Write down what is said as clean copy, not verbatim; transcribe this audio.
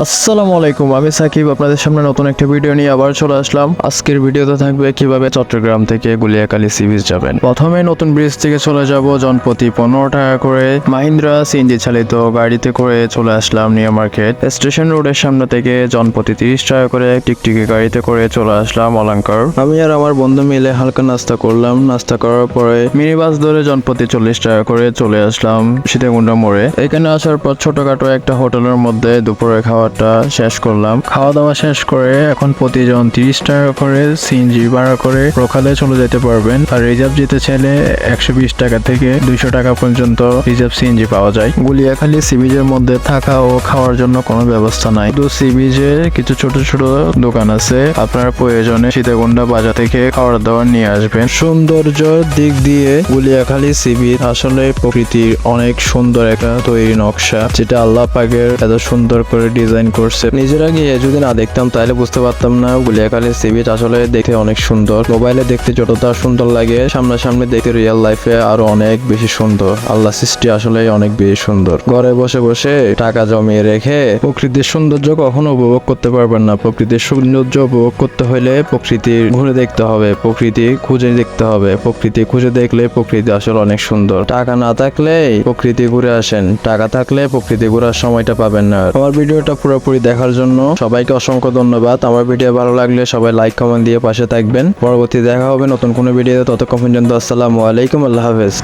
আসসালামু আলাইকুম, আমি সাকিব আপনাদের সামনে নতুন একটা ভিডিও নিয়ে আবার চলে আসলাম। আজকের ভিডিওতে থাকবে কিভাবে চট্টগ্রাম থেকে গুলিয়াখালী সি বিচ যাবেন। প্রথমে নতুন ব্রিজ থেকে চলে যাব জনপ্রতি 15 টাকা করে মাহিন্দ্রা সিএনজি চালিত গাড়িতে করে চলে আসলাম নিউ মার্কেট। স্টেশন রোডের সামনে থেকে জনপ্রতি 30 টাকা করে টিকটিকি গাড়িতে করে চলে আসলাম অলঙ্কার। আমি আর আমার বন্ধু মিলে হালকা নাস্তা করলাম। নাস্তা করার পরে মিনি বাস ধরে জনপ্রতি 40 টাকা করে চলে আসলাম সীতাকুণ্ডা মোড়ে। এখানে আসার পর ছোটখাটো একটা হোটেলের মধ্যে দুপুরে খাওয়াটা শেষ করলাম। খাওয়া দাওয়া শেষ করে এখন প্রতিজন 30 টাকা করে সিএনজি ভাড়া করে প্রখালে চলে যেতে পারবেন। আর রিজার্ভ যেতে চাইলে 120 টাকা থেকে 200 টাকা পর্যন্ত রিজার্ভ সিএনজি পাওয়া যায়। গুলিয়াখালী সি বিচের মধ্যে থাকা ও খাওয়ার জন্য কোনো ব্যবস্থা নাই, শুধু সি বিচে কিছু ছোট ছোট দোকান আছে। আপনার প্রয়োজনে সীতাকুণ্ডা বাজার থেকে খাবার দাবার নিয়ে আসবেন। সৌন্দর্য দিক দিয়ে গুলিয়াখালী সি বিচ আসলে প্রকৃতির অনেক সুন্দর একটা তৈরি নকশা, যেটা আল্লাহ পাকের এত সুন্দর করে ডিজাইন করছে। নিজেরা গিয়ে যদি না দেখতাম তাহলে বুঝতে পারতাম না গুলিয়াখালী সি বিচ আসলে দেখতে অনেক সুন্দর। মোবাইলে দেখতে যতটা সুন্দর লাগে, সামনাসামনি দেখতে রিয়েল লাইফে আরো অনেক বেশি সুন্দর। আল্লাহ সৃষ্টি আসলে অনেক বেশি সুন্দর। ঘরে বসে বসে টাকা জমিয়ে রেখে প্রকৃতির সৌন্দর্য কখনো উপভোগ করতে পারবেন না। প্রকৃতির সৌন্দর্য উপভোগ করতে হলে প্রকৃতির ঘুরে দেখতে হবে, প্রকৃতি খুঁজে দেখতে হবে। প্রকৃতি খুঁজে দেখলে প্রকৃতি আসলে অনেক সুন্দর। টাকা না থাকলে প্রকৃতি ঘুরে আসেন, টাকা থাকলে প্রকৃতি ঘুরার সময়টা পাবেন না। আমার ভিডিওটা পুরোপুরি দেখার জন্য সবাইকে অসংখ্য ধন্যবাদ। আমার ভিডিও ভালো লাগলে সবাই লাইক কমেন্ট দিয়ে পাশে থাকবেন। পরবর্তী দেখা হবে নতুন কোনো ভিডিওতে। ততক্ষণ পর্যন্ত আসসালামু আলাইকুম, আল্লাহ হাফেজ।